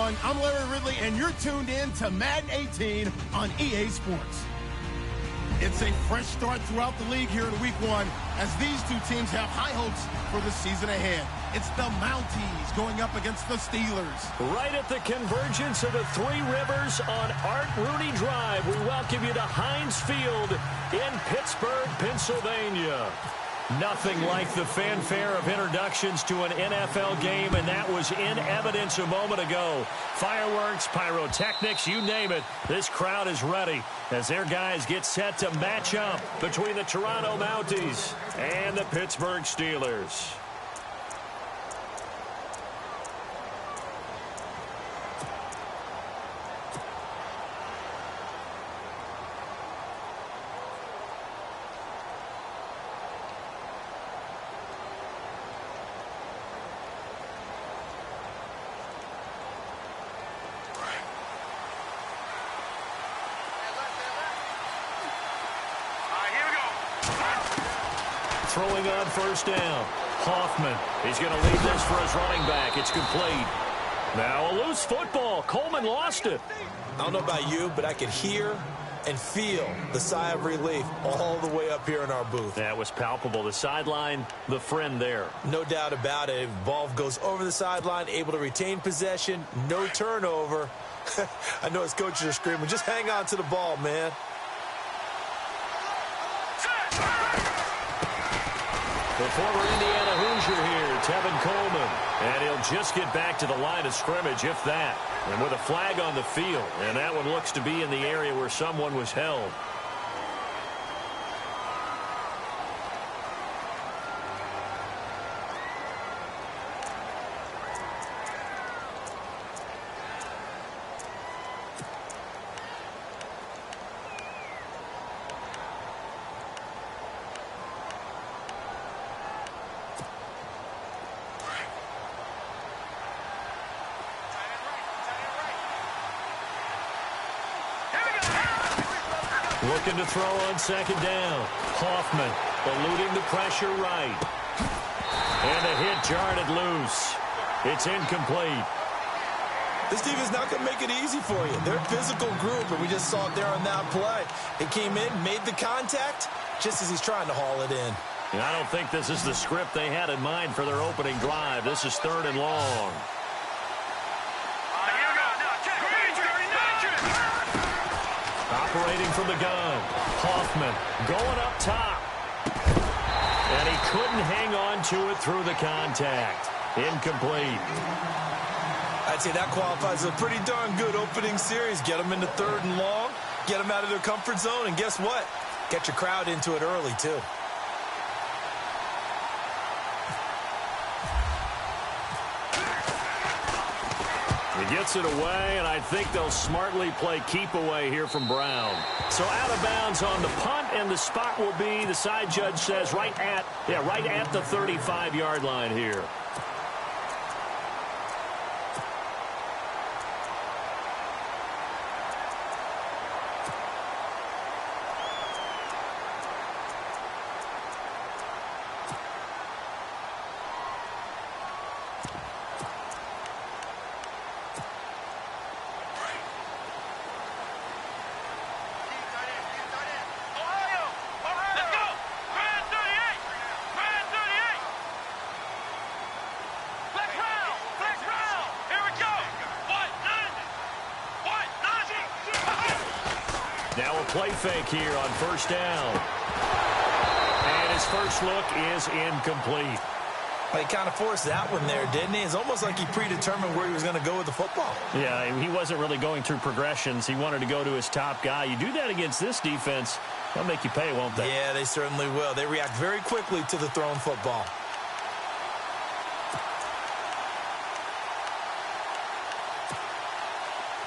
everyone. I'm Larry Ridley, and you're tuned in to Madden 18 on EA Sports. It's a fresh start throughout the league here in Week 1 as these two teams have high hopes for the season ahead. It's the Mounties going up against the Steelers. Right at the convergence of the Three Rivers on Art Rooney Drive, we welcome you to Heinz Field in Pittsburgh, Pennsylvania. Nothing like the fanfare of introductions to an NFL game, and that was in evidence a moment ago. Fireworks, pyrotechnics, you name it. This crowd is ready as their guys get set to match up between the Toronto Mounties and the Pittsburgh Steelers. Throwing on first down. Hoffman. He's going to leave this for his running back. It's complete. Now a loose football. Coleman lost it. I don't know about you, but I could hear and feel the sigh of relief all the way up here in our booth. That was palpable. The sideline, the friend there. No doubt about it. Ball goes over the sideline, able to retain possession, no turnover. I know his coaches are screaming, just hang on to the ball, man. The former Indiana Hoosier here, Tevin Coleman. And he'll just get back to the line of scrimmage, if that. And with a flag on the field. And that one looks to be in the area where someone was held. Looking to throw on second down. Hoffman eluding the pressure right. And the hit jarred it loose. It's incomplete. This team is not going to make it easy for you. They're a physical group, and we just saw it there on that play. It came in, made the contact, just as he's trying to haul it in. And I don't think this is the script they had in mind for their opening drive. This is 3rd and long. Operating from the gun. Hoffman going up top. And he couldn't hang on to it through the contact. Incomplete. I'd say that qualifies as a pretty darn good opening series. Get them into 3rd and long, get them out of their comfort zone, and guess what? Get your crowd into it early, too. He gets it away, and I think they'll smartly play keep away here from Brown. So out of bounds on the punt, and the spot will be, the side judge says, right at the 35-yard line here. Now a play fake here on first down. And his first look is incomplete. Well, he kind of forced that one there, didn't he? It's almost like he predetermined where he was going to go with the football. Yeah, he wasn't really going through progressions. He wanted to go to his top guy. You do that against this defense, they'll make you pay, won't they? Yeah, they certainly will. They react very quickly to the thrown football.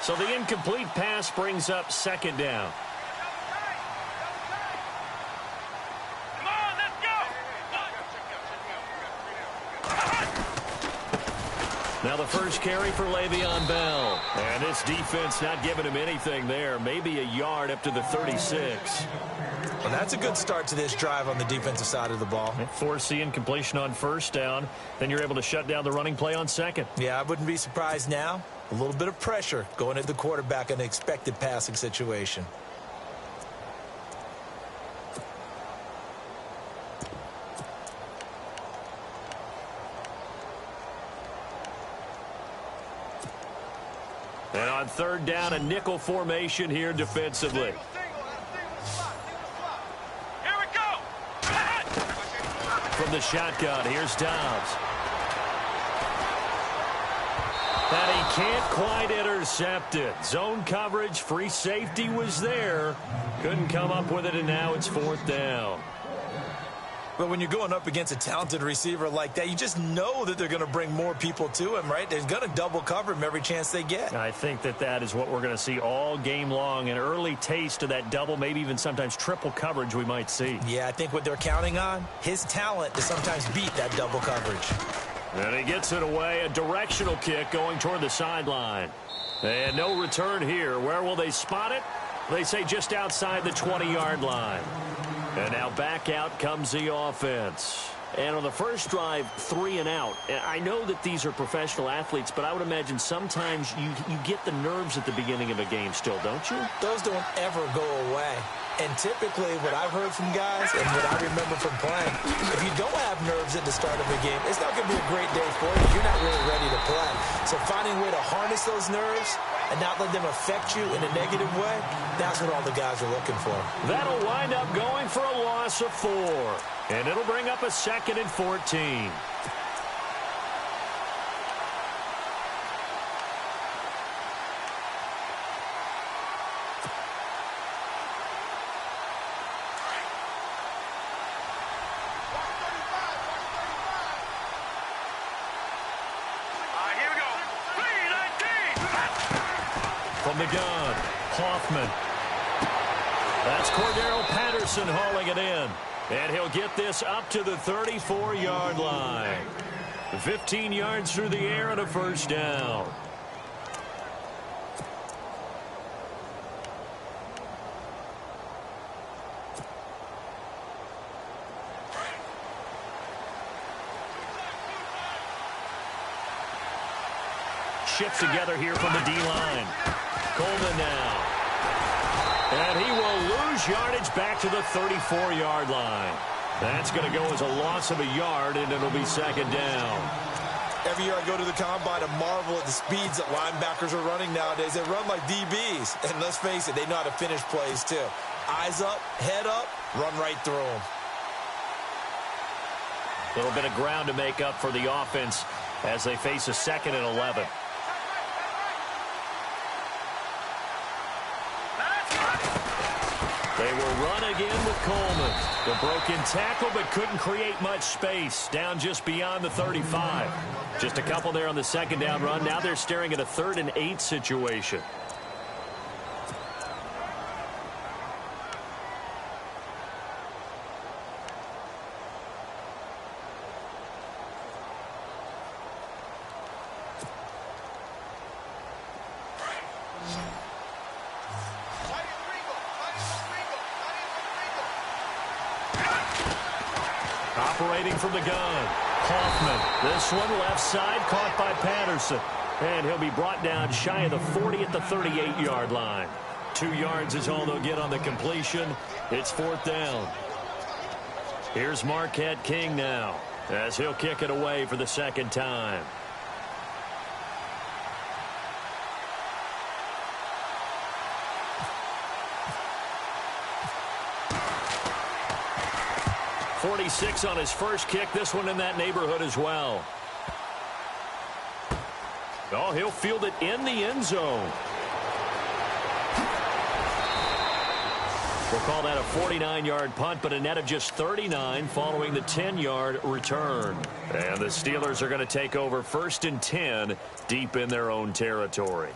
So the incomplete pass brings up 2nd down. Now the first carry for Le'Veon Bell. And this defense not giving him anything there. Maybe a yard up to the 36. Well, that's a good start to this drive on the defensive side of the ball. Forcing completion on first down. Then you're able to shut down the running play on second. Yeah, I wouldn't be surprised now. A little bit of pressure going at the quarterback in an expected passing situation. And on third down, a nickel formation here defensively. Here we go. From the shotgun, here's Dobbs. And he can't quite intercept it. Zone coverage, free safety was there. Couldn't come up with it, and now it's fourth down. But when you're going up against a talented receiver like that, you just know that they're going to bring more people to him, right? They're going to double cover him every chance they get. I think that is what we're going to see all game long. An early taste of that double, maybe even sometimes triple coverage we might see. Yeah, I think what they're counting on, his talent to sometimes beat that double coverage. And he gets it away, a directional kick going toward the sideline. And no return here. Where will they spot it? They say just outside the 20-yard line. And now back out comes the offense. And on the first drive, 3 and out. I know that these are professional athletes, but I would imagine sometimes you get the nerves at the beginning of a game still, don't you? Those don't ever go away. And typically what I've heard from guys and what I remember from playing, if you don't have nerves at the start of a game, it's not going to be a great day for you. You're not really ready to play. So finding a way to harness those nerves and not let them affect you in a negative way, that's what all the guys are looking for. That'll wind up going for a loss of 4. And it'll bring up a 2nd and 14. From the gun, Hoffman. That's Cordero Patterson hauling it in. And he'll get this up to the 34-yard line. 15 yards through the air and a first down. Shifts together here from the D-line. Coleman now. And he will lose yardage back to the 34-yard line. That's going to go as a loss of a yard, and it'll be 2nd down. Every year I go to the combine and marvel at the speeds that linebackers are running nowadays. They run like DBs. And let's face it, they know how to finish plays too. Eyes up, head up, run right through them. A little bit of ground to make up for the offense as they face a 2nd and 11. They will run again with Coleman. The broken tackle, but couldn't create much space. Down just beyond the 35. Just a couple there on the 2nd down run. Now they're staring at a 3rd and 8 situation. Operating from the gun, Hoffman. This one left side caught by Patterson. And he'll be brought down shy of the 40 at the 38-yard line. 2 yards is all they'll get on the completion. It's 4th down. Here's Marquette King now as he'll kick it away for the 2nd time. .46 on his first kick. This one in that neighborhood as well. Oh, he'll field it in the end zone. We'll call that a 49-yard punt, but a net of just 39 following the 10-yard return. And the Steelers are going to take over 1st and 10 deep in their own territory.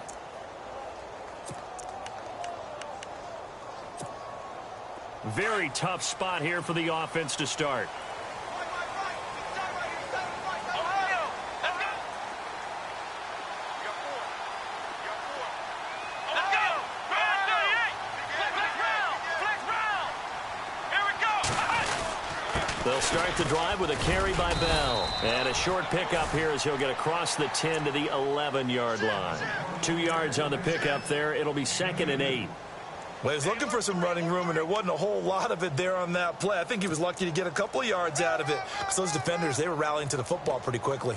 Very tough spot here for the offense to start. They'll start the drive with a carry by Bell. And a short pickup here as he'll get across the 10 to the 11-yard line. 2 yards on the pickup there. It'll be 2nd and 8. Well, he was looking for some running room, and there wasn't a whole lot of it there on that play. I think he was lucky to get a couple of yards out of it because those defenders, they were rallying to the football pretty quickly.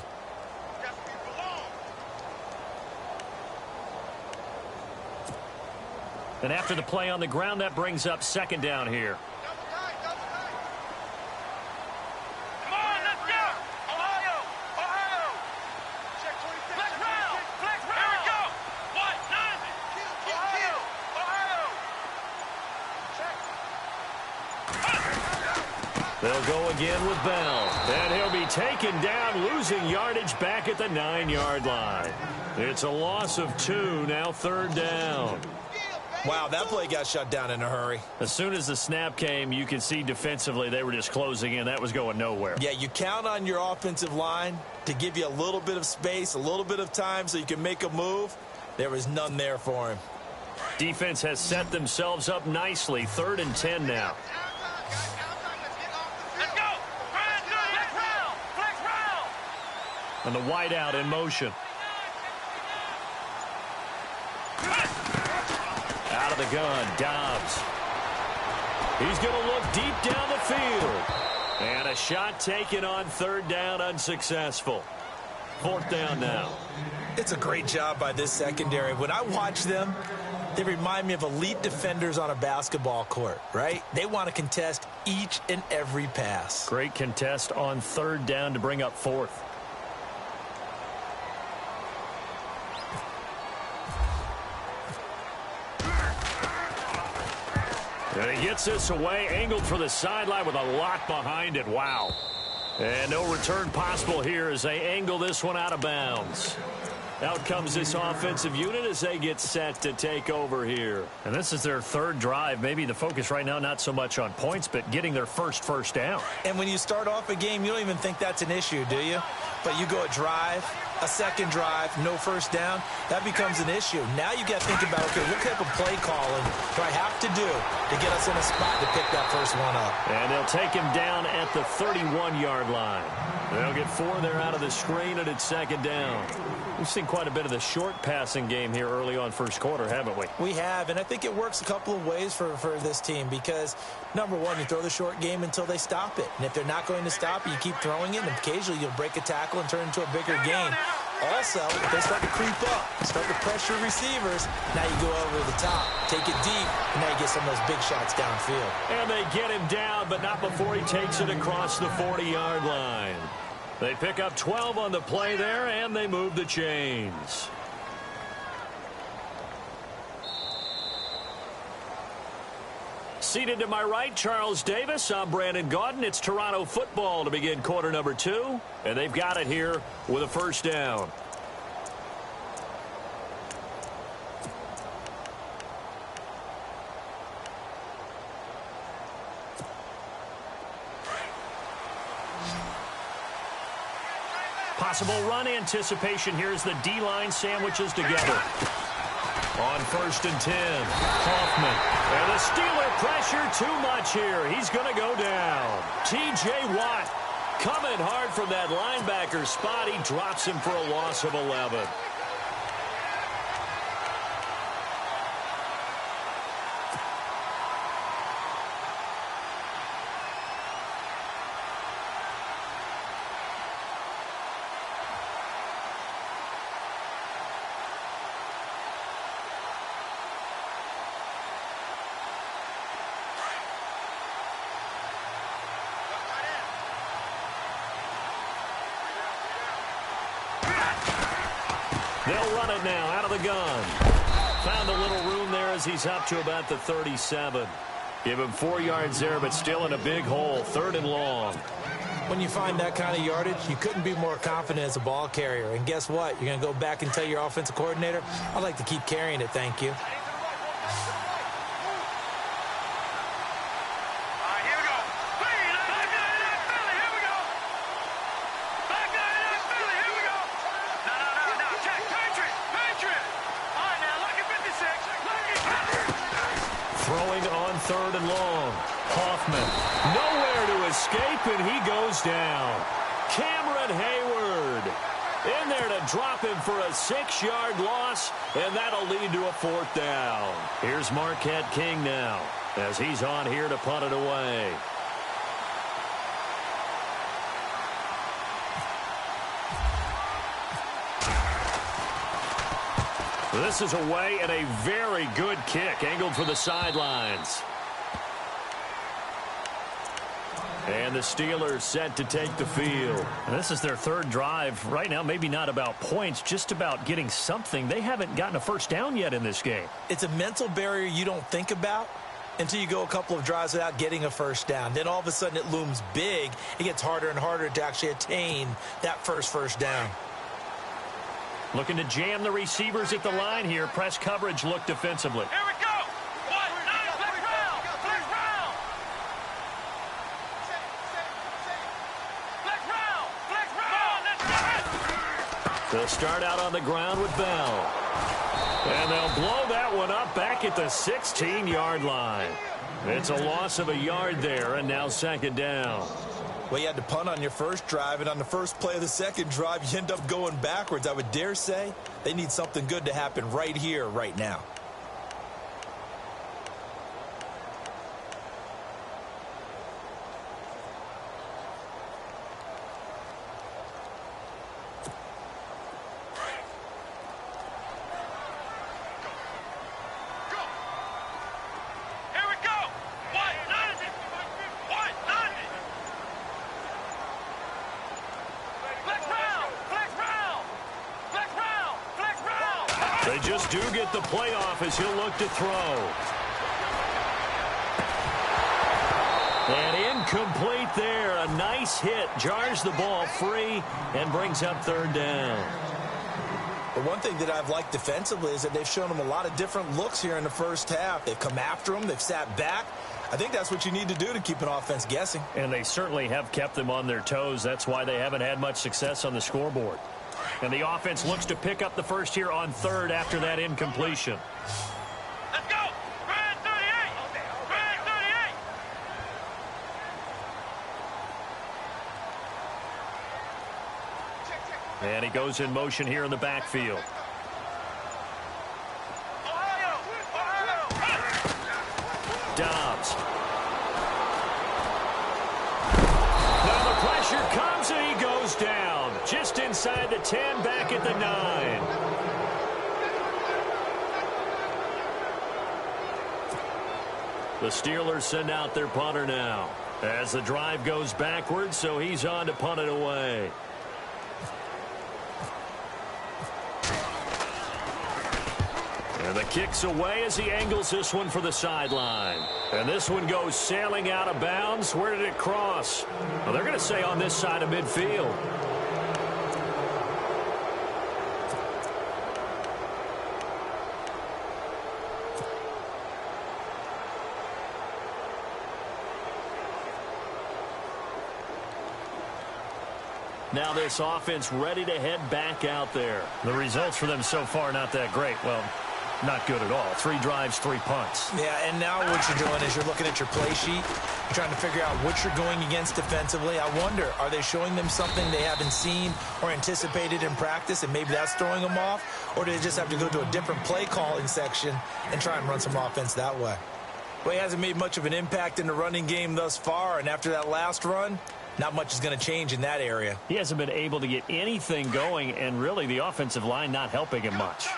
And after the play on the ground, that brings up 2nd down here. They'll go again with Bell. And he'll be taken down, losing yardage back at the 9-yard line. It's a loss of 2, now 3rd down. Wow, that play got shut down in a hurry. As soon as the snap came, you could see defensively they were just closing in. That was going nowhere. Yeah, you count on your offensive line to give you a little bit of space, a little bit of time so you can make a move. There was none there for him. Defense has set themselves up nicely. 3rd and 10 now. And the wideout in motion. Out of the gun, Dobbs. He's going to look deep down the field. And a shot taken on 3rd down, unsuccessful. 4th down now. It's a great job by this secondary. When I watch them, they remind me of elite defenders on a basketball court, right? They want to contest each and every pass. Great contest on 3rd down to bring up 4th. And he gets this away, angled for the sideline with a lot behind it. Wow. And no return possible here as they angle this one out of bounds. Out comes this offensive unit as they get set to take over here. And this is their 3rd drive. Maybe the focus right now not so much on points, but getting their first down. And when you start off a game, you don't even think that's an issue, do you? But you go a drive, a 2nd drive, no 1st down, that becomes an issue. Now you got to think about, okay, what type of play calling do I have to do to get us in a spot to pick that first one up? And they'll take him down at the 31-yard line. They'll get 4 there out of the screen, and it's 2nd down. We've seen quite a bit of the short passing game here early on 1st quarter, haven't we? We have, and I think it works a couple of ways for this team because, number one, you throw the short game until they stop it. And if they're not going to stop it, you keep throwing it, and occasionally you'll break a tackle and turn it into a bigger gain. Also, if they start to creep up, start to pressure receivers, now you go over the top, take it deep, and now you get some of those big shots downfield. And they get him down, but not before he takes it across the 40-yard line. They pick up 12 on the play there, and they move the chains. Seated to my right, Charles Davis. I'm Brandon Gaudin. It's Toronto football to begin quarter number 2, and they've got it here with a 1st down. Possible run anticipation here as the D-line sandwiches together. On 1st and 10, Hoffman. And the Steeler pressure too much here. He's going to go down. T.J. Watt coming hard from that linebacker spot. He drops him for a loss of 11. They'll run it now out of the gun. Found a little room there as he's up to about the 37. Give him 4 yards there, but still in a big hole. 3rd and long. When you find that kind of yardage, you couldn't be more confident as a ball carrier. And guess what? You're going to go back and tell your offensive coordinator, I'd like to keep carrying it, thank you. Throwing on 3rd and long. Hoffman. Nowhere to escape, and he goes down. Cameron Hayward in there to drop him for a 6-yard loss, and that'll lead to a 4th down. Here's Marquette King now as he's on here to punt it away. This is away and a very good kick, angled for the sidelines. And the Steelers set to take the field. And this is their 3rd drive. Right now, maybe not about points, just about getting something. They haven't gotten a first down yet in this game. It's a mental barrier you don't think about until you go a couple of drives without getting a first down. Then all of a sudden it looms big. It gets harder and harder to actually attain that first down. Looking to jam the receivers at the line here. Press coverage look defensively. Here we go. They'll start out on the ground with Bell. And they'll blow that one up back at the 16-yard line. It's a loss of a yard there, and now 2nd down. Well, you had to punt on your first drive, and on the first play of the second drive, you end up going backwards. I would dare say they need something good to happen right here, right now. They just do get the playoff as he'll look to throw. And incomplete there. A nice hit. Jars the ball free and brings up 3rd down. But one thing that I've liked defensively is that they've shown them a lot of different looks here in the first half. They've come after them. They've sat back. I think that's what you need to do to keep an offense guessing. And they certainly have kept them on their toes. That's why they haven't had much success on the scoreboard. And the offense looks to pick up the first here on 3rd after that incompletion. Let's go! Red 38! Red 38! And he goes in motion here in the backfield. Dobbs. Now the pressure comes and he goes down. Just inside the 10, back at the 9. The Steelers send out their punter now as the drive goes backwards, so he's on to punt it away. And the kick's away as he angles this one for the sideline. And this one goes sailing out of bounds. Where did it cross? Well, they're going to say on this side of midfield. Now this offense ready to head back out there. The results for them so far not that great. Well, not good at all. 3 drives, 3 punts. Yeah, and now what you're doing is you're looking at your play sheet. You're trying to figure out what you're going against defensively. I wonder, are they showing them something they haven't seen or anticipated in practice, and maybe that's throwing them off? Or do they just have to go to a different play calling section and try and run some offense that way? Well, he hasn't made much of an impact in the running game thus far, and after that last run, not much is going to change in that area. He hasn't been able to get anything going, and really the offensive line not helping him much.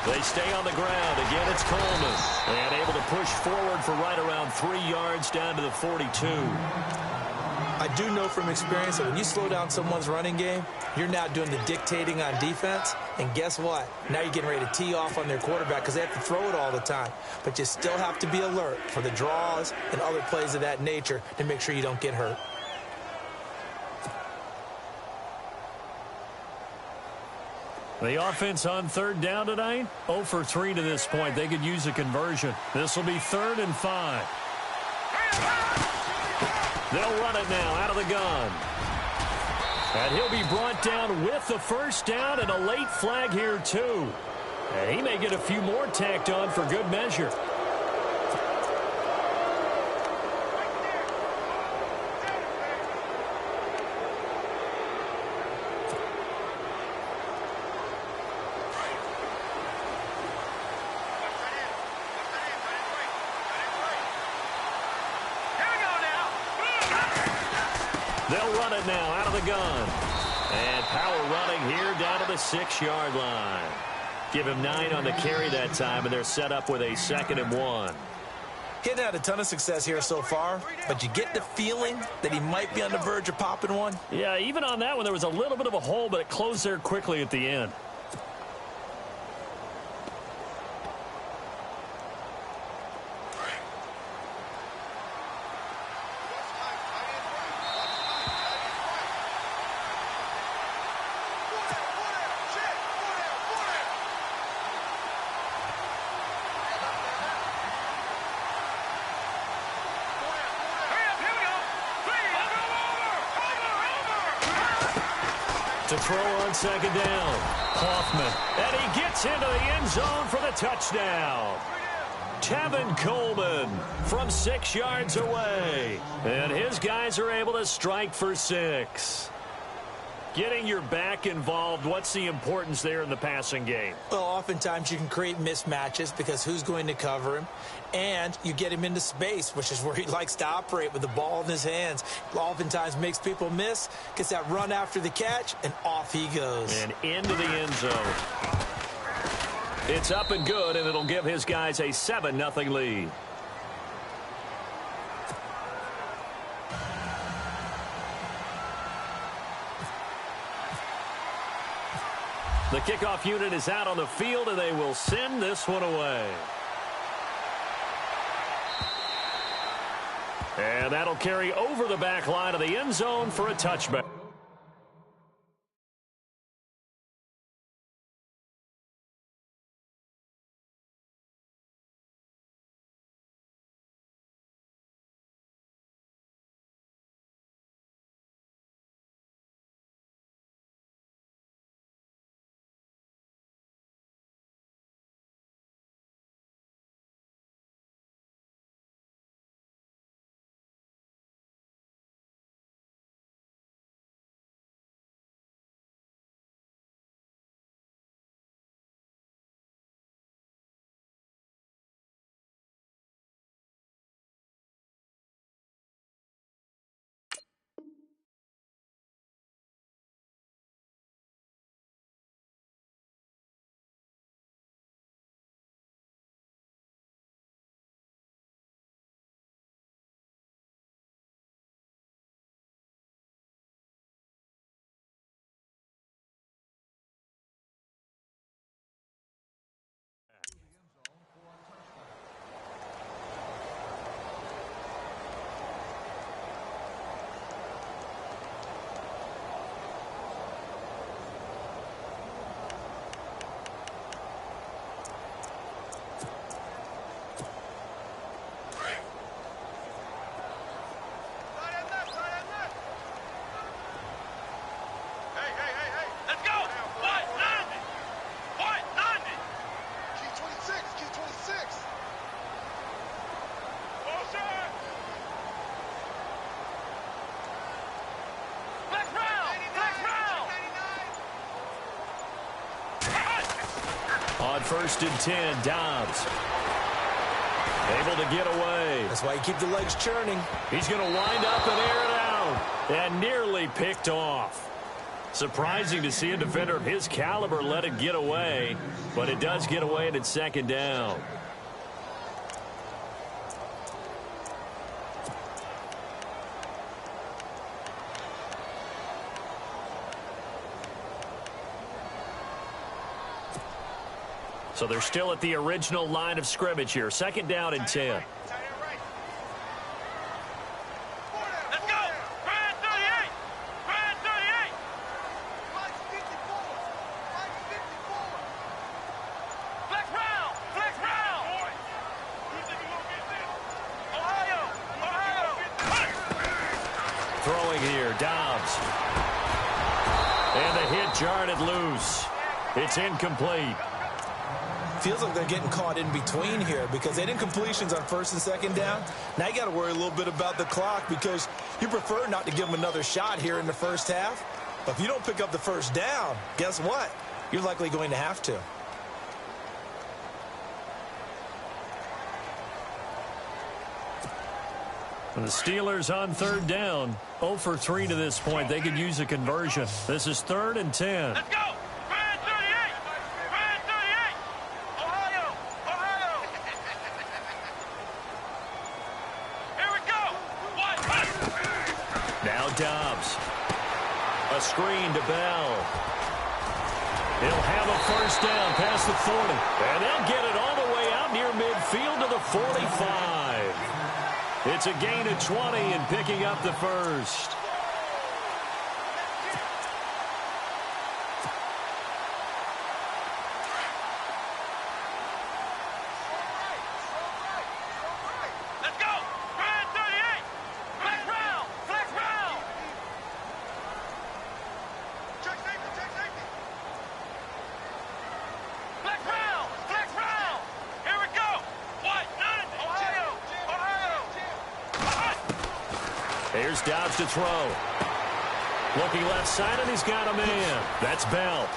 They stay on the ground. Again, it's Coleman. And able to push forward for right around 3 yards down to the 42. I do know from experience that when you slow down someone's running game, you're now doing the dictating on defense. And guess what? Now you're getting ready to tee off on their quarterback because they have to throw it all the time. But you still have to be alert for the draws and other plays of that nature to make sure you don't get hurt. The offense on 3rd down tonight, 0 for 3 to this point. They could use a conversion. This will be 3rd and 5. They'll run it now out of the gun. And he'll be brought down with the first down and a late flag here, too. And he may get a few more tacked on for good measure. They'll run it now out of the gun. And power running here down to the 6-yard line. Give him 9 on the carry that time, and they're set up with a 2nd and 1. He hadn't had a ton of success here so far, but you get the feeling that he might be on the verge of popping one. Yeah, even on that one, there was a little bit of a hole, but it closed there quickly at the end. To throw on 2nd down, Hoffman, and he gets into the end zone for the touchdown. Tevin Coleman from 6 yards away, and his guys are able to strike for 6. Getting your back involved, what's the importance there in the passing game? Well, oftentimes you can create mismatches because who's going to cover him? And you get him into space, which is where he likes to operate with the ball in his hands. Oftentimes makes people miss, gets that run after the catch, and off he goes. And into the end zone. It's up and good, and it'll give his guys a 7-0 lead. The kickoff unit is out on the field, and they will send this one away. And that'll carry over the back line of the end zone for a touchback. On 1st and 10, Dobbs. Able to get away. That's why you keep the legs churning. He's going to wind up and air it out. And nearly picked off. Surprising to see a defender of his caliber let it get away. But it does get away, and it's 2nd down. So they're still at the original line of scrimmage here. 2nd down and 10. Let's go! Brad 38! Brad 38! Flex 54! Flex 54! Flex round! Flex round! You think you're going to get this? Ohio! Ohio! Throwing here, Dobbs. And the hit jarred it loose. It's incomplete. feels like they're getting caught in between here because they didn't completions on first and second down. Now you got to worry a little bit about the clock because you prefer not to give them another shot here in the first half. But if you don't pick up the first down, guess what? You're likely going to have to. The Steelers on third down. 0 for 3 to this point. They could use a conversion. This is 3rd and 10. Let's go! Brand 38! Brand 38! Ohio! Ohio! Here we go! One! Now Dobbs. A screen to Bell. He'll have a first down past the 40. And they'll get it all the way out near midfield to the 45. It's a gain of 20 and picking up the first. Let's go! Brand 38! Flex round! Flex round! Check safety! Check safety! Flex round! Flex round! Here we go! What? None! Ohio! Ohio! Here's Dobbs to throw. Looking left side, and he's got a man. That's Bell.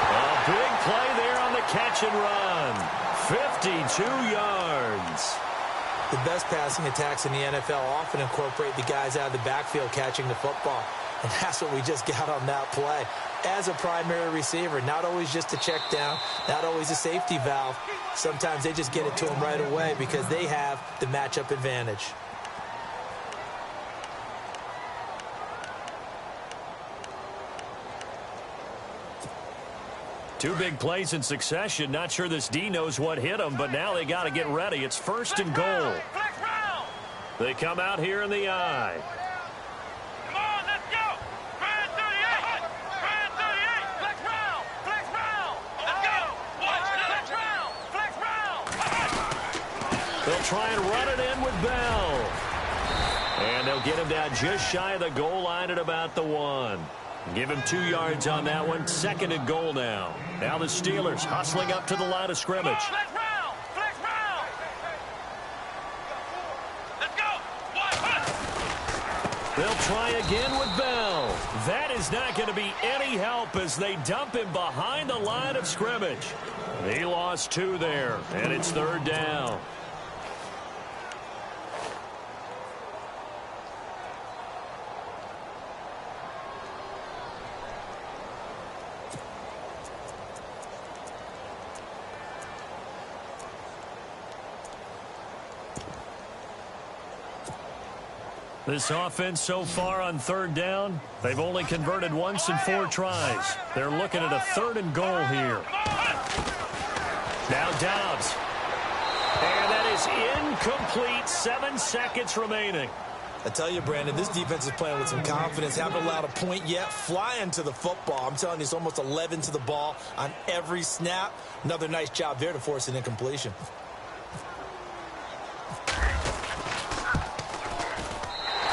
A big play there on the catch and run. 52 yards. The best passing attacks in the NFL often incorporate the guys out of the backfield catching the football. And that's what we just got on that play. As a primary receiver, not always just a check down, not always a safety valve. Sometimes they just get it to them right away because they have the matchup advantage. Two big plays in succession. Not sure this D knows what hit him, but now they got to get ready. It's 1st and goal. Flex round! They come out here in the I. Come on, let's go! Brand 38! Brand 38! Flex round! Flex round! Let's go! What? Flex round! Flex round! They'll try and run it in with Bell. And they'll get him down just shy of the goal line at about the 1. Give him 2 yards on that one. 2nd and goal now. Now the Steelers hustling up to the line of scrimmage. Flex round! Flex round! Let's go! What? They'll try again with Bell. That is not going to be any help as they dump him behind the line of scrimmage. He lost 2 there, and it's 3rd down. This offense so far on 3rd down, they've only converted once in 4 tries. They're looking at a 3rd and goal here. Now Dobbs. And that is incomplete. 7 seconds remaining. I tell you, Brandon, this defense is playing with some confidence. Haven't allowed a point yet. Flying to the football. I'm telling you, it's almost 11 to the ball on every snap. Another nice job there to force an incompletion.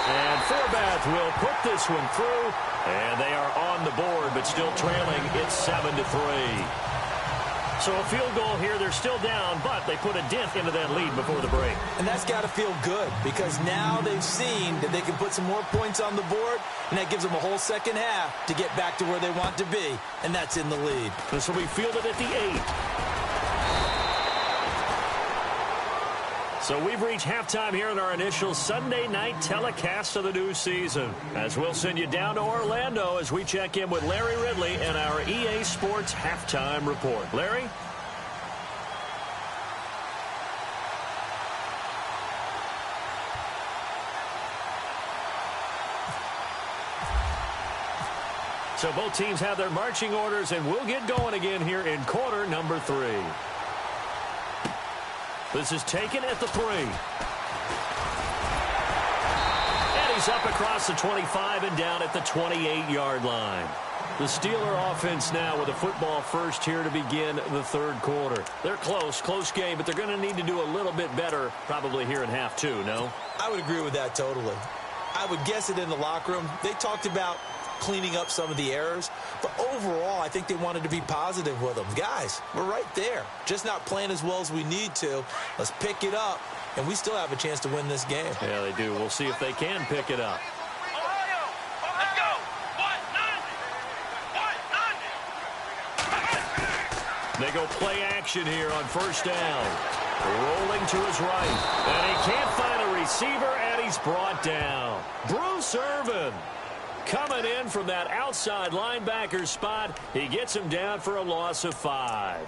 And Forbath will put this one through. And they are on the board, but still trailing. It's 7-3. So a field goal here. They're still down, but they put a dent into that lead before the break. And that's got to feel good because now they've seen that they can put some more points on the board, and that gives them a whole second half to get back to where they want to be, and that's in the lead. This will be fielded at the 8. So we've reached halftime here in our initial Sunday night telecast of the new season. As we'll send you down to Orlando as we check in with Larry Ridley and our EA Sports halftime report. Larry? So both teams have their marching orders, and we'll get going again here in quarter number 3. This is taken at the 3. And he's up across the 25 and down at the 28-yard line. The Steeler offense now with a football first here to begin the 3rd quarter. They're close game, but they're going to need to do a little bit better probably here in half 2, no? I would agree with that totally. I would guess it in the locker room. They talked about cleaning up some of the errors. But overall, I think they wanted to be positive with them. Guys, we're right there. Just not playing as well as we need to. Let's pick it up, and we still have a chance to win this game. Yeah, they do. We'll see if they can pick it up. Let's go. They go play action here on first down. Rolling to his right. And he can't find a receiver, and he's brought down. Bruce Irvin coming in from that outside linebacker spot. He gets him down for a loss of 5.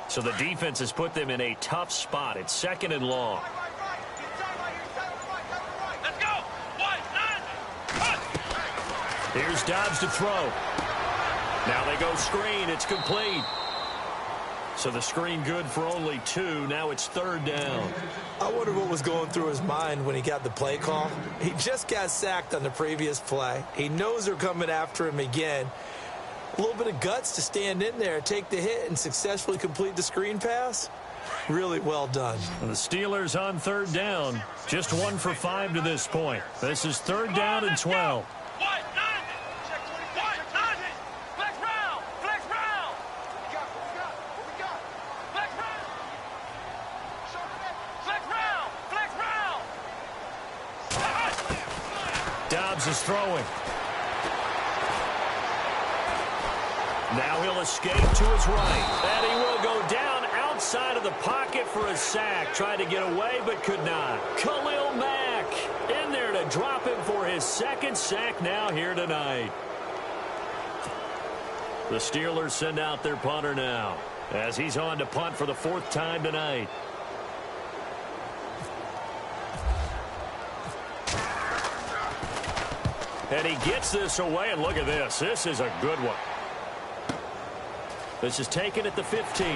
So the defense has put them in a tough spot. It's 2nd and long. Let's go. Here's Dobbs to throw. Now they go screen. It's complete. So the screen good for only 2. Now it's 3rd down. I wonder what was going through his mind when he got the play call. He just got sacked on the previous play. He knows they're coming after him again. A little bit of guts to stand in there, take the hit, and successfully complete the screen pass. Really well done. The Steelers on 3rd down. Just 1 for 5 to this point. This is 3rd down and 12. Dobbs is throwing. Now he'll escape to his right. And he will go down outside of the pocket for a sack. Tried to get away, but could not. Khalil Mack in there to drop him for his 2nd sack now here tonight. The Steelers send out their punter now, as he's on to punt for the 4th time tonight. And he gets this away, and look at this. This is a good one. This is taken at the 15.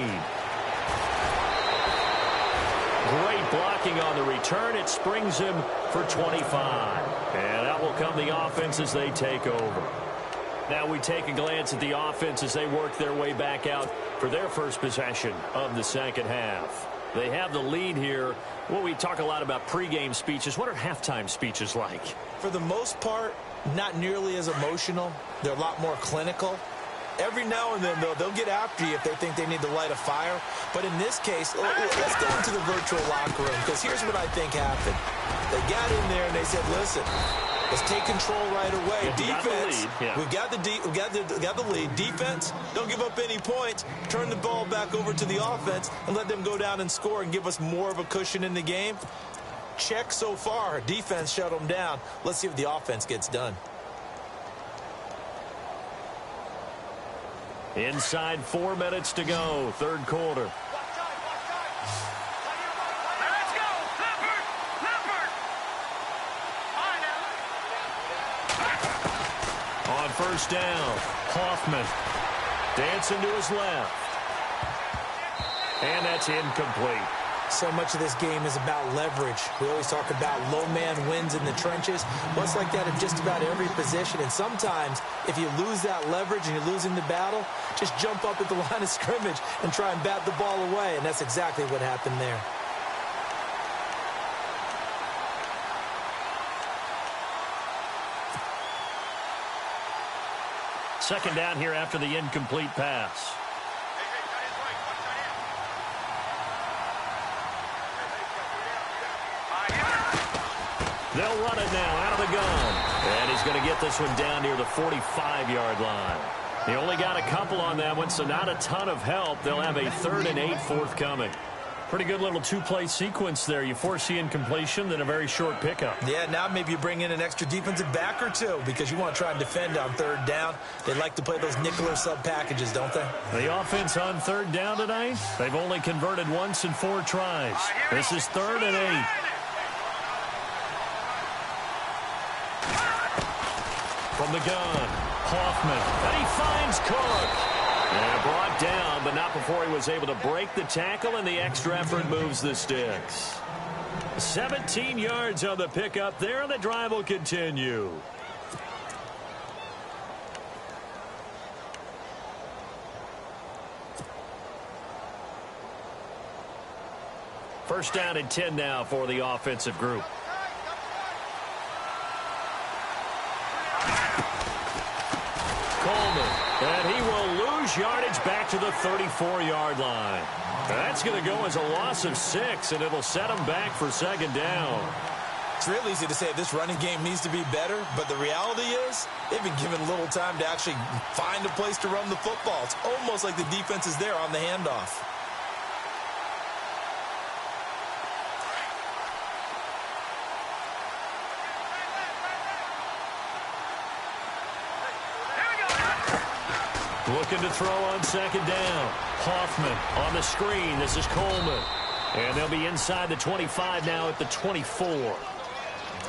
Great blocking on the return. It springs him for 25. And that will come the offense as they take over. Now we take a glance at the offense as they work their way back out for their first possession of the 2nd half. They have the lead here. Well, we talk a lot about pregame speeches. What are halftime speeches like? For the most part, not nearly as emotional. They're a lot more clinical. Every now and then, though, they'll get after you if they think they need to light a fire. But in this case, let's go into the virtual locker room, because here's what I think happened. They got in there and they said, listen, let's take control right away. Defense, we've got the lead. Defense, don't give up any points. Turn the ball back over to the offense and let them go down and score and give us more of a cushion in the game. Check so far. Defense shut them down. Let's see if the offense gets done. Inside 4 minutes to go, 3rd quarter. Let's go. Leopard. On 1st down, Hoffman dancing to his left. And that's incomplete. So much of this game is about leverage. We always talk about low man wins in the trenches. Well, it's like that in just about every position. And sometimes, if you lose that leverage and you're losing the battle, just jump up at the line of scrimmage and try and bat the ball away. And that's exactly what happened there. Second down here after the incomplete pass. They'll run it now out of the gun. And he's going to get this one down near the 45-yard line. He only got a couple on that one, so not a ton of help. They'll have a 3rd and 8 forthcoming. Pretty good little 2-play sequence there. You force the incompletion, then a very short pickup. Yeah, now maybe you bring in an extra defensive back or two because you want to try and defend on 3rd down. They like to play those nickel or sub packages, don't they? The offense on 3rd down tonight, they've only converted once in 4 tries. This is 3rd and 8. From the gun, Hoffman, and he finds Cook. And brought down, but not before he was able to break the tackle, and the extra effort moves the sticks. 17 yards on the pickup there, and the drive will continue. First down and 10 now for the offensive group. Coleman, and he will lose yardage back to the 34-yard line. That's going to go as a loss of 6, and it'll set him back for second down. It's real easy to say this running game needs to be better, but the reality is they've been given little time to actually find a place to run the football. It's almost like the defense is there on the handoff. Looking to throw on second down. Hoffman on the screen. This is Coleman. And they'll be inside the 25 now at the 24.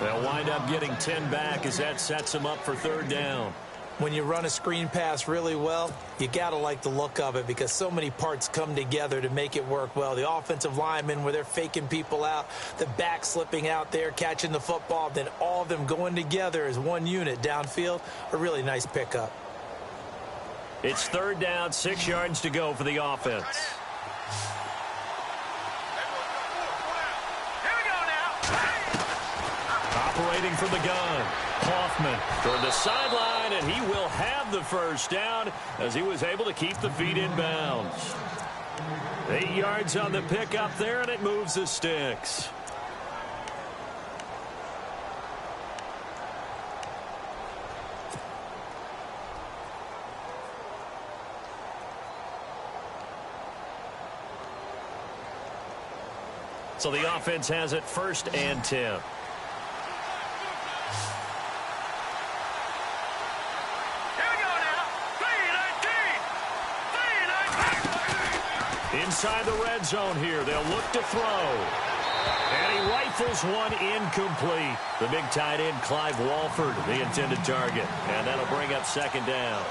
They'll wind up getting 10 back as that sets them up for third down. When you run a screen pass really well, you got to like the look of it because so many parts come together to make it work well. The offensive linemen, where they're faking people out, the back slipping out there, catching the football, then all of them going together as one unit downfield, a really nice pickup. It's third down, 6 yards to go for the offense. Here we go now. Operating from the gun, Hoffman toward the sideline, and he will have the first down as he was able to keep the feet in bounds. 8 yards on the pickup there, and it moves the sticks. So the offense has it first and 10. Here we go now. 3-19. Inside the red zone here, they'll look to throw. And he rifles one incomplete. The big tight end, Clive Walford, the intended target. And that'll bring up second down.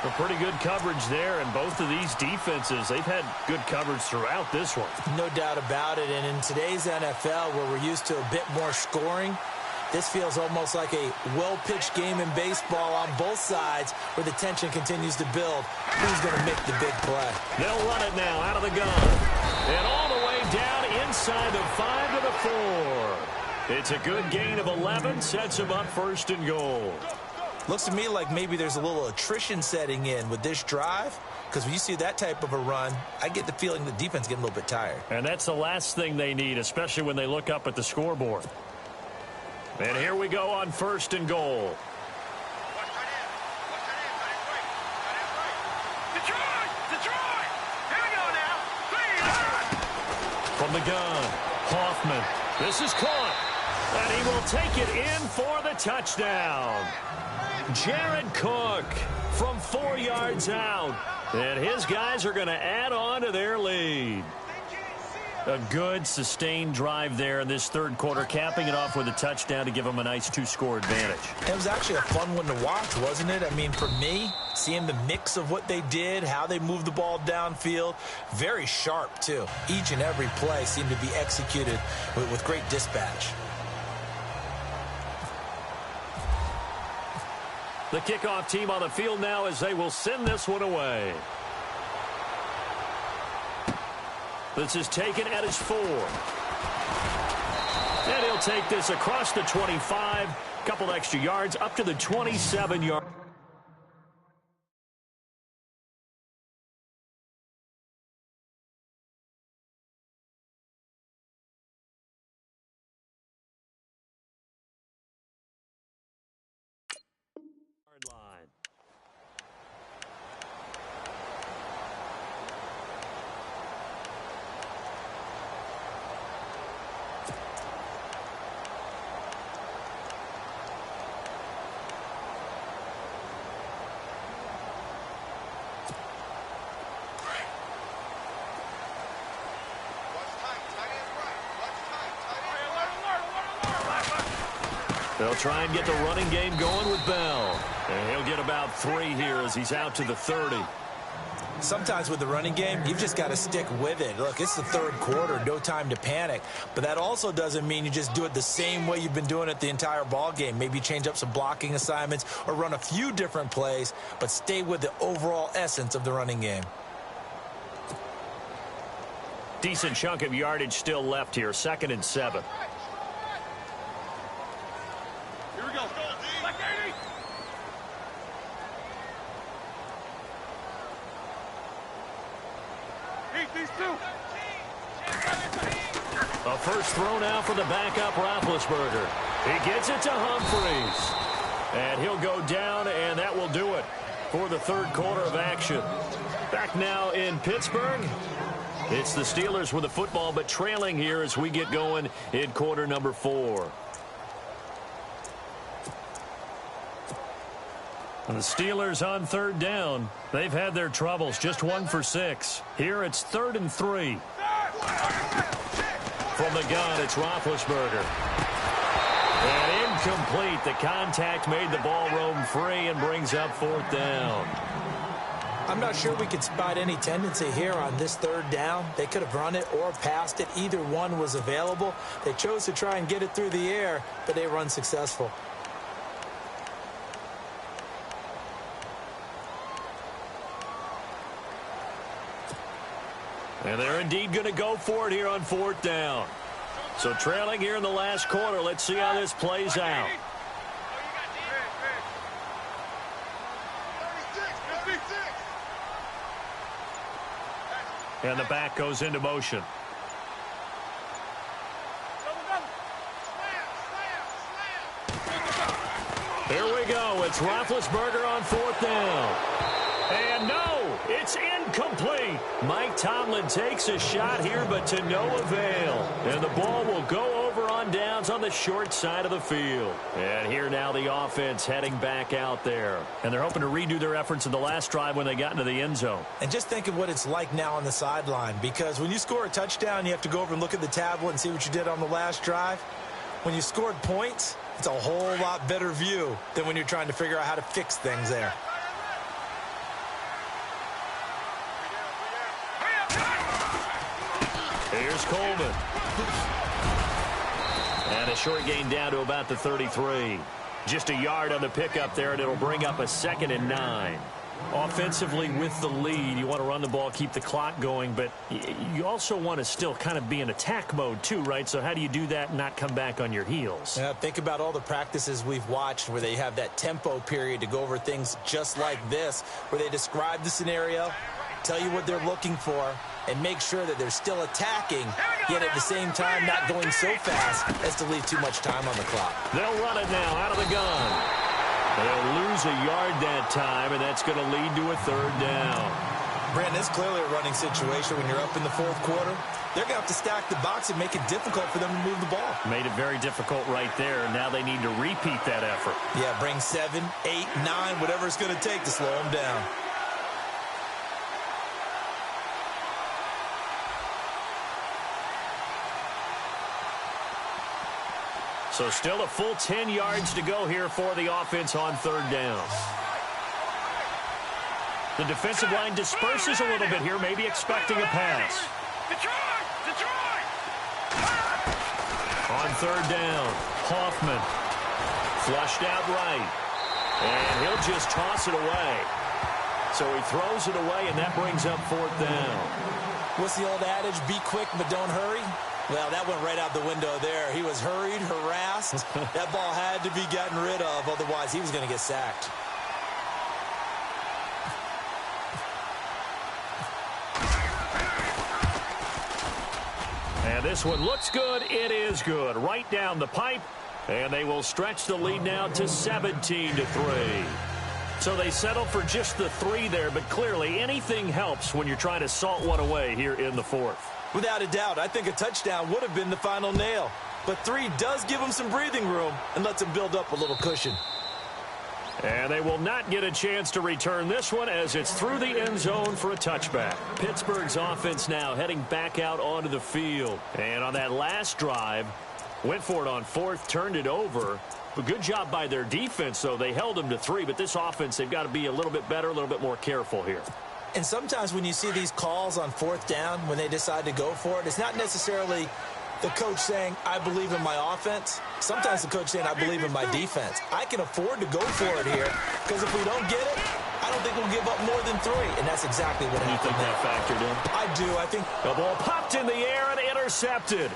A pretty good coverage there, and both of these defenses, they've had good coverage throughout this one. No doubt about it, and in today's NFL, where we're used to a bit more scoring, this feels almost like a well-pitched game in baseball on both sides where the tension continues to build. Who's going to make the big play? They'll run it now out of the gun. And all the way down inside the 5 to the 4. It's a good gain of 11, sets them up first and goal. Looks to me like maybe there's a little attrition setting in with this drive, because when you see that type of a run, I get the feeling the defense getting a little bit tired. And that's the last thing they need, especially when they look up at the scoreboard. And here we go on first and goal. Detroit! Here we go now. 3-9. From the gun, Hoffman. This is caught. And he will take it in for the touchdown. Jared Cook from 4 yards out. And his guys are going to add on to their lead. A good, sustained drive there in this third quarter, capping it off with a touchdown to give them a nice 2-score advantage. It was actually a fun one to watch, wasn't it? I mean, for me, seeing the mix of what they did, how they moved the ball downfield, very sharp, too. Each and every play seemed to be executed with great dispatch. The kickoff team on the field now as they will send this one away. This is taken at his 4. And he'll take this across the 25. Couple extra yards up to the 27-yard. Line. They'll try and get the running game going with Bell. And he'll get about 3 here as he's out to the 30. sometimes with the running game, you've just got to stick with it. Look, it's the third quarter, no time to panic. But that also doesn't mean you just do it the same way you've been doing it the entire ball game. Maybe change up some blocking assignments or run a few different plays, but stay with the overall essence of the running game. Decent chunk of yardage still left here. 2nd and 7. Here we go. Black 80. Heat these two. A first throw now for the backup Roethlisberger. He gets it to Humphries. And he'll go down, and that will do it for the third quarter of action. Back now in Pittsburgh. It's the Steelers with the football, but trailing here as we get going in quarter number 4. And the Steelers on 3rd down. They've had their troubles, just 1 for 6. Here it's 3rd and 3. From the gun, it's Roethlisberger. And incomplete. The contact made the ball roam free and brings up 4th down. I'm not sure we could spot any tendency here on this 3rd down. They could have run it or passed it. Either one was available. They chose to try and get it through the air, but they were unsuccessful. And they're indeed going to go for it here on 4th down. So trailing here in the last quarter. Let's see how this plays out. And the back goes into motion. Here we go. It's Roethlisberger on 4th down. And no, it's incomplete. Mike Tomlin takes a shot here, but to no avail. And the ball will go over on downs on the short side of the field. And here now the offense heading back out there. And they're hoping to redo their efforts in the last drive when they got into the end zone. And just think of what it's like now on the sideline, because when you score a touchdown, you have to go over and look at the tablet and see what you did on the last drive. When you scored points, it's a whole lot better view than when you're trying to figure out how to fix things there. Here's Coleman. And a short gain down to about the 33. Just a yard on the pickup there, and it'll bring up a 2nd and 9. Offensively with the lead, you want to run the ball, keep the clock going, but you also want to still kind of be in attack mode too, right? So how do you do that and not come back on your heels? Yeah, think about all the practices we've watched where they have that tempo period to go over things just like this, where they describe the scenario, tell you what they're looking for, and make sure that they're still attacking, yet at the same time not going so fast as to leave too much time on the clock. They'll run it now out of the gun. They'll lose a yard that time, and that's going to lead to a 3rd down. Brandon, it's clearly a running situation when you're up in the 4th quarter. They're going to have to stack the box and make it difficult for them to move the ball. Made it very difficult right there. Now they need to repeat that effort. Yeah, bring 7, 8, 9, whatever it's going to take to slow them down. So still a full 10 yards to go here for the offense on 3rd down. The defensive line disperses a little bit here, maybe expecting a pass. Detroit! On 3rd down, Hoffman flushed out right. And he'll just toss it away. So he throws it away, and that brings up 4th down. What's the old adage? Be quick, but don't hurry. Well, that went right out the window there. He was hurried, harassed. That ball had to be gotten rid of, otherwise he was going to get sacked. And this one looks good. It is good. Right down the pipe. And they will stretch the lead now to 17-3. So they settle for just the 3 there, but clearly anything helps when you're trying to salt one away here in the 4th. Without a doubt, I think a touchdown would have been the final nail. But 3 does give them some breathing room and lets them build up a little cushion. And they will not get a chance to return this one as it's through the end zone for a touchback. Pittsburgh's offense now heading back out onto the field. And on that last drive, went for it on 4th, turned it over. But good job by their defense, though. They held them to 3, but this offense, they've got to be a little bit better, a little bit more careful here. And sometimes when you see these calls on fourth down, when they decide to go for it, it's not necessarily the coach saying, I believe in my offense. Sometimes the coach saying, I believe in my defense. I can afford to go for it here because if we don't get it, I don't think we'll give up more than 3. And that's exactly what happened. You think that factored in? I do. I think the ball popped in the air and intercepted.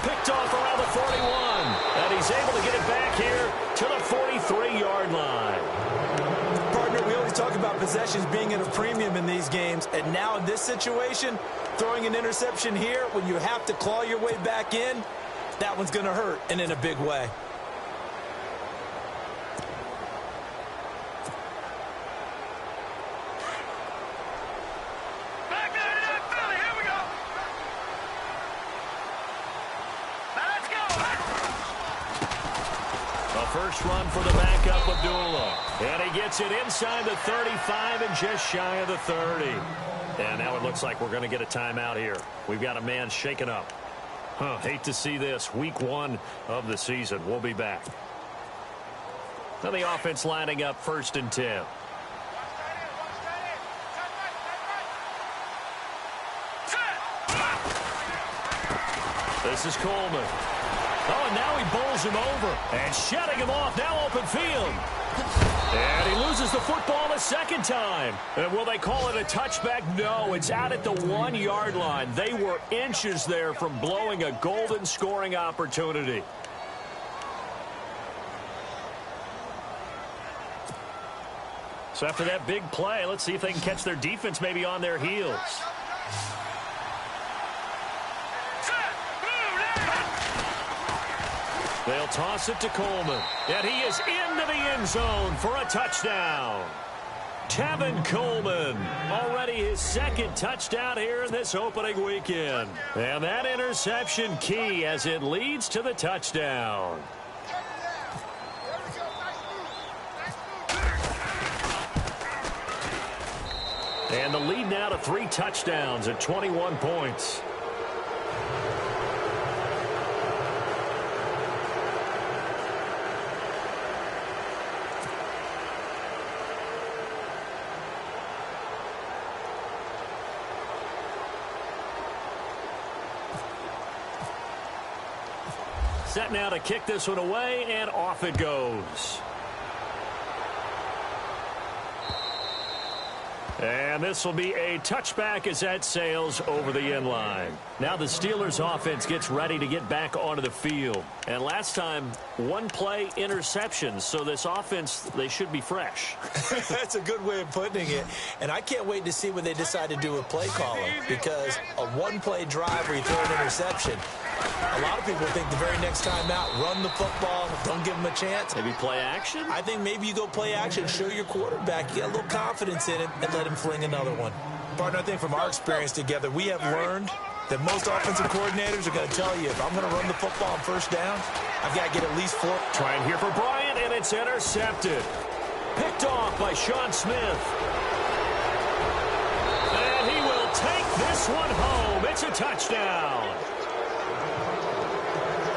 Picked off around the 41. And he's able to get it back here to the 43-yard line. Partner, we always talk about possessions being at a premium in these games. And now in this situation, throwing an interception here when you have to claw your way back in, that one's going to hurt, and in a big way. Back there to that Philly. Here we go. Now let's go. A first run for the backup, Abdullah. And he gets it inside the 35 and just shy of the 30. And now it looks like we're going to get a timeout here. We've got a man shaken up. Hate to see this. Week 1 of the season. We'll be back. Now the offense lining up 1st and 10. This is Coleman. Oh, and now he bowls him over. And shutting him off. Now open field. And he loses the football a second time. And will they call it a touchback? No, it's out at the 1-yard line. They were inches there from blowing a golden scoring opportunity. So after that big play, let's see if they can catch their defense maybe on their heels. They'll toss it to Coleman. And he is into the end zone for a touchdown. Tevin Coleman, already his 2nd touchdown here in this opening weekend. And that interception key as it leads to the touchdown. And the lead now to 3 touchdowns at 21 points. Set now to kick this one away, and off it goes. And this will be a touchback as that sails over the end line. Now the Steelers offense gets ready to get back onto the field. And last time, 1-play interceptions. So this offense, they should be fresh. That's a good way of putting it. And I can't wait to see what they decide to do with play calling. Because a 1-play drive where you throw an interception, a lot of people think the very next time out, run the football, don't give them a chance. Maybe play action? I think maybe you go play action, show your quarterback, you got a little confidence in him, and let him fling another one. Partner, I think from our experience together, we have learned that most offensive coordinators are going to tell you, if I'm going to run the football on 1st down, I've got to get at least 4. Trying here for Bryant, and it's intercepted. Picked off by Sean Smith. And he will take this one home. It's a touchdown.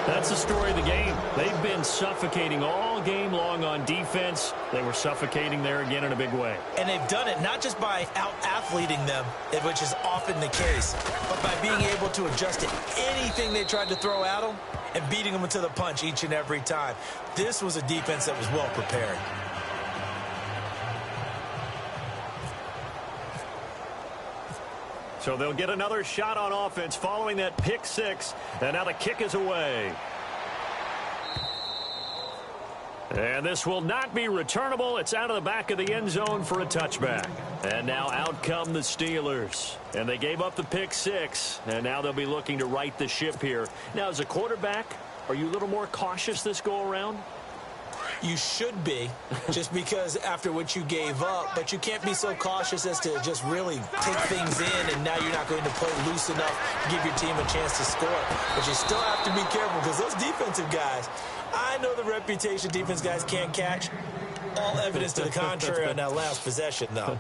That's the story of the game. They've been suffocating all game long on defense. They were suffocating there again in a big way. And they've done it not just by out-athleting them, which is often the case, but by being able to adjust to anything they tried to throw at them and beating them to the punch each and every time. This was a defense that was well prepared. So they'll get another shot on offense following that pick 6. And now the kick is away. And this will not be returnable. It's out of the back of the end zone for a touchback. And now out come the Steelers. And they gave up the pick 6. And now they'll be looking to right the ship here. Now, as a quarterback, are you a little more cautious this go-around? You should be, just because after what you gave up, but you can't be so cautious as to just really take things in, and now you're not going to play loose enough to give your team a chance to score. But you still have to be careful, because those defensive guys, I know the reputation defense guys can't catch. All evidence to the contrary on that last possession, though.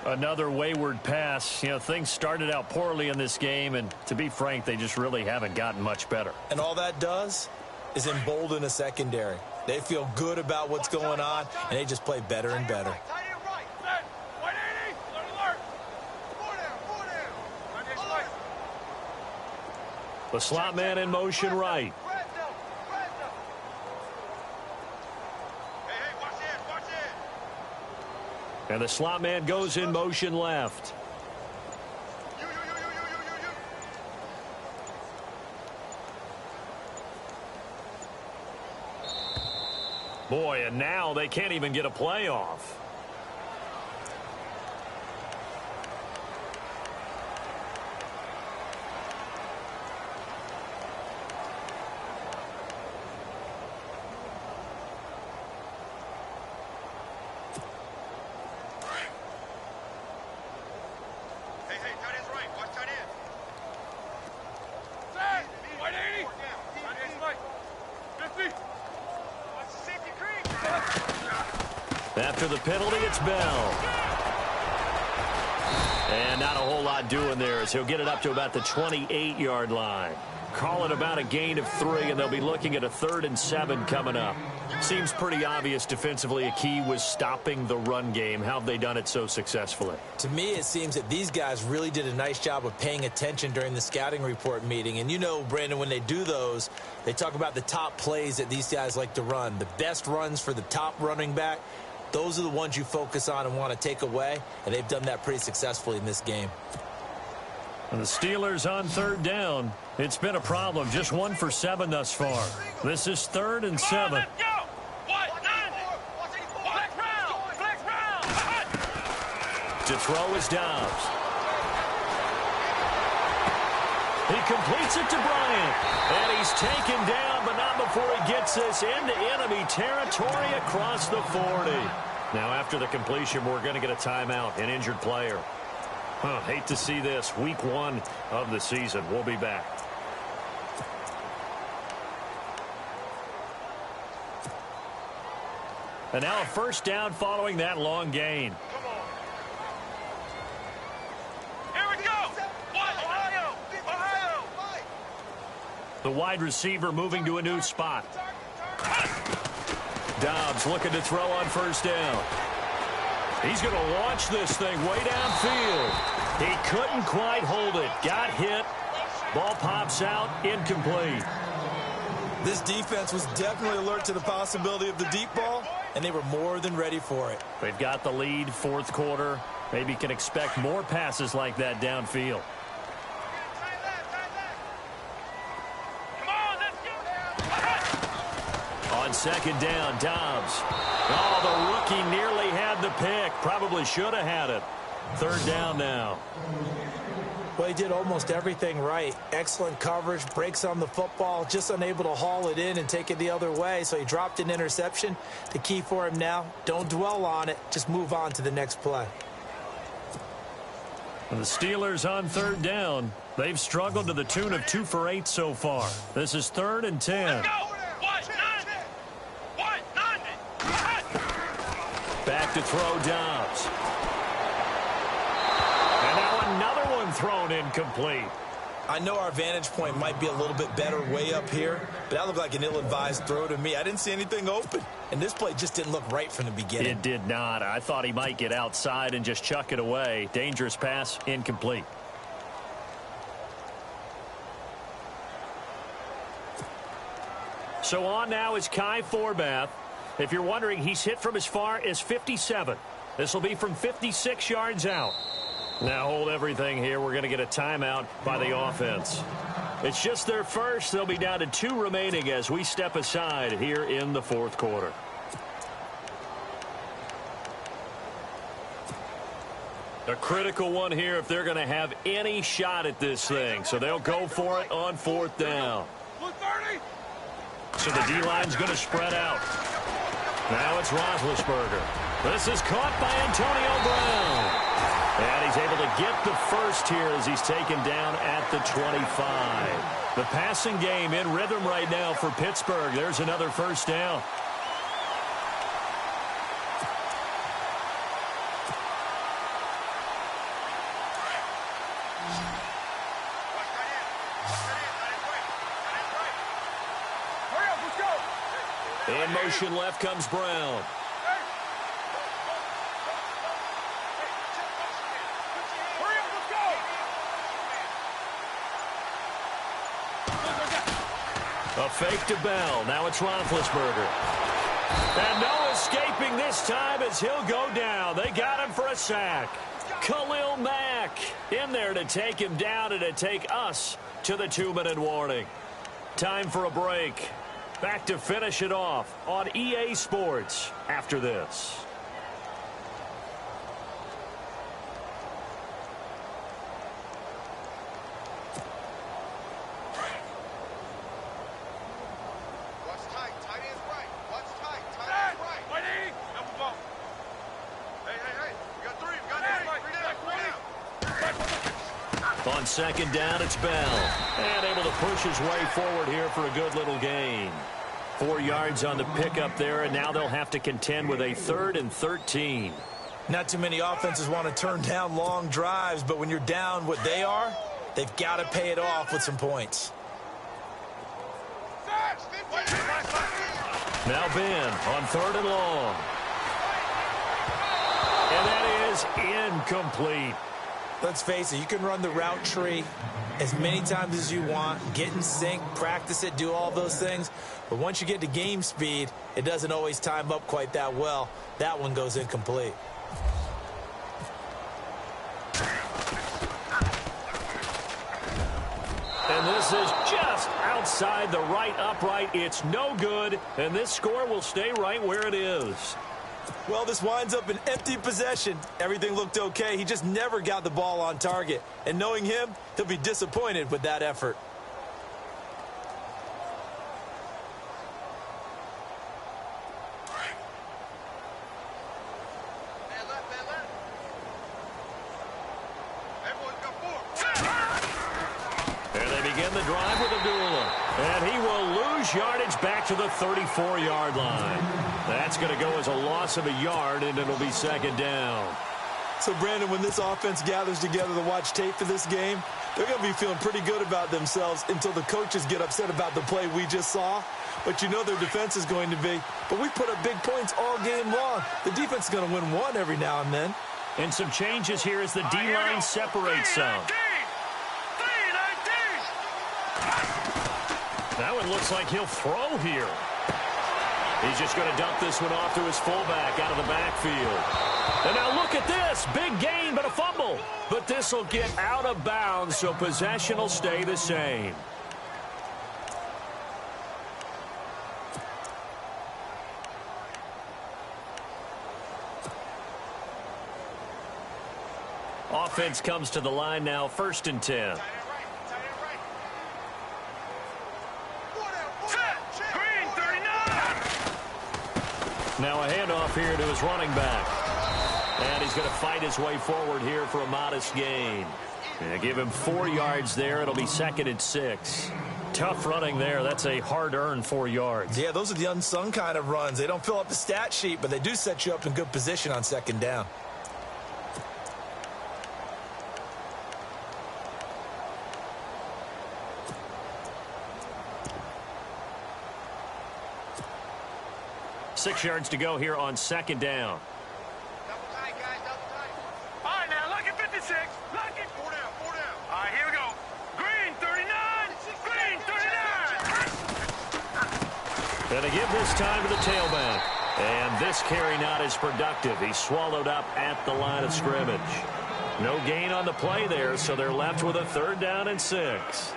Another wayward pass. You know, things started out poorly in this game, and to be frank, they just really haven't gotten much better. And all that does is embolden a secondary. They feel good about what's going on, and they just play better and better. The slot man in motion right. And the slot man goes in motion left. Boy, and now they can't even get a play off. After the penalty, it's Bell. And not a whole lot doing there as he'll get it up to about the 28-yard line. Call it about a gain of 3, and they'll be looking at a 3rd and 7 coming up. Seems pretty obvious defensively a key was stopping the run game. How have they done it so successfully? To me, it seems that these guys really did a nice job of paying attention during the scouting report meeting. And you know, Brandon, when they do those, they talk about the top plays that these guys like to run. The best runs for the top running back. Those are the ones you focus on and want to take away, and they've done that pretty successfully in this game. And the Steelers on 3rd down. It's been a problem. Just 1 for 7 thus far. This is 3rd and 7. Let's go! Flex round! To throw is Dobbs. He completes it to Bryant. And he's taken down, but not before he gets this into enemy territory across the 40. Now, after the completion, we're going to get a timeout, an injured player. Hate to see this. Week 1 of the season. We'll be back. And now a 1st down following that long gain. The wide receiver moving to a new spot. Dobbs looking to throw on 1st down. He's going to launch this thing way downfield. He couldn't quite hold it. Got hit. Ball pops out. Incomplete. This defense was definitely alert to the possibility of the deep ball, and they were more than ready for it. They've got the lead, 4th quarter. Maybe can expect more passes like that downfield. On 2nd down, Dobbs. Oh, the rookie nearly had the pick. Probably should have had it. 3rd down now. Well, he did almost everything right. Excellent coverage, breaks on the football, just unable to haul it in and take it the other way, so he dropped an interception. The key for him now, don't dwell on it, just move on to the next play. And the Steelers on 3rd down. They've struggled to the tune of 2 for 8 so far. This is 3rd and 10. Back to throw, Dobbs. And now another one thrown incomplete. I know our vantage point might be a little bit better way up here, but that looked like an ill-advised throw to me. I didn't see anything open, and this play just didn't look right from the beginning. It did not. I thought he might get outside and just chuck it away. Dangerous pass, incomplete. So on now is Kai Forbath. If you're wondering, he's hit from as far as 57. This will be from 56 yards out. Now hold everything here. We're going to get a timeout by the offense. It's just their first. They'll be down to 2 remaining as we step aside here in the 4th quarter. A critical one here if they're going to have any shot at this thing. So they'll go for it on 4th down. So the D-line's going to spread out. Now it's Roethlisberger. This is caught by Antonio Brown. And he's able to get the first here as he's taken down at the 25. The passing game in rhythm right now for Pittsburgh. There's another 1st down. In motion left comes Brown. A fake to Bell. Now it's Roethlisberger. And no escaping this time as he'll go down. They got him for a sack. Khalil Mack in there to take him down and to take us to the 2-minute warning. Time for a break. Back to finish it off on EA Sports after this. On second down, it's Bell. And able to push his way forward here for a good little gain. 4 yards on the pickup there, and now they'll have to contend with a 3rd and 13. Not too many offenses want to turn down long drives, but when you're down what they are, they've got to pay it off with some points. Now Ben on 3rd and long. And that is incomplete. Let's face it, you can run the route tree as many times as you want, get in sync, practice it, do all those things. But once you get to game speed, it doesn't always time up quite that well. That one goes incomplete. And this is just outside the right upright. It's no good, and this score will stay right where it is. Well, this winds up an empty possession. Everything looked okay. He just never got the ball on target. And knowing him, he'll be disappointed with that effort. And they begin the drive with Abdullah. And he will lose yardage back to the 34-yard line. That's going to go as a loss of a yard, and it'll be second down. So, Brandon, when this offense gathers together to watch tape for this game, they're going to be feeling pretty good about themselves until the coaches get upset about the play we just saw. But you know their defense is going to be. But we put up big points all game long. The defense is going to win one every now and then. And some changes here as the D-line separates some. Now it looks like he'll throw here. He's just going to dump this one off to his fullback out of the backfield. And now look at this. Big gain, but a fumble. But this will get out of bounds, so possession will stay the same. Offense comes to the line now, 1st and 10. Now a handoff here to his running back. And he's going to fight his way forward here for a modest gain. And give him 4 yards there. It'll be 2nd and 6. Tough running there. That's a hard-earned 4 yards. Yeah, those are the unsung kind of runs. They don't fill up the stat sheet, but they do set you up in good position on 2nd down. Six yards to go here on 2nd down. Double tight, guys, double tight. All right, now, look at 56. Look at 4 down, 4 down. All right, here we go. Green, 39. Green, 39. And they give this time to the tailback. And this carry not as productive. He's swallowed up at the line of scrimmage. No gain on the play there, so they're left with a 3rd down and 6.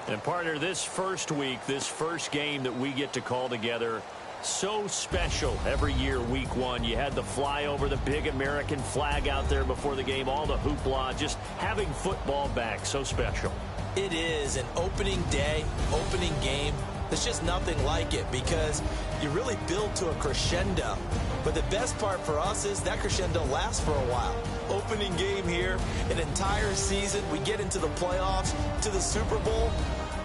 And partner, this first week, this first game that we get to call together, so special every year, week 1. You had the flyover, the big American flag out there before the game, all the hoopla, just having football back, so special. It is an opening day, opening game. There's just nothing like it because you really build to a crescendo. But the best part for us is that crescendo lasts for a while. Opening game here, an entire season. We get into the playoffs, to the Super Bowl.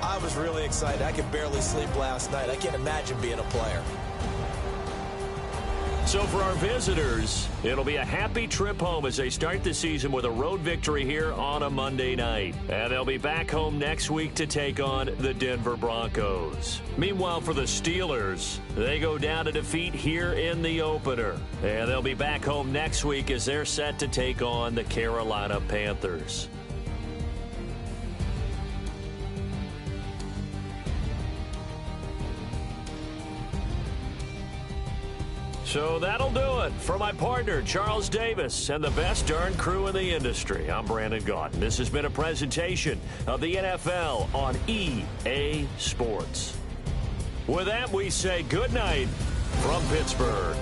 I was really excited. I could barely sleep last night. I can't imagine being a player. So for our visitors, it'll be a happy trip home as they start the season with a road victory here on a Monday night. And they'll be back home next week to take on the Denver Broncos. Meanwhile, for the Steelers, they go down to defeat here in the opener. And they'll be back home next week as they're set to take on the Carolina Panthers. So that'll do it. For my partner, Charles Davis, and the best darn crew in the industry, I'm Brandon Gaudin. This has been a presentation of the NFL on EA Sports. With that, we say good night from Pittsburgh.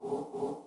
go!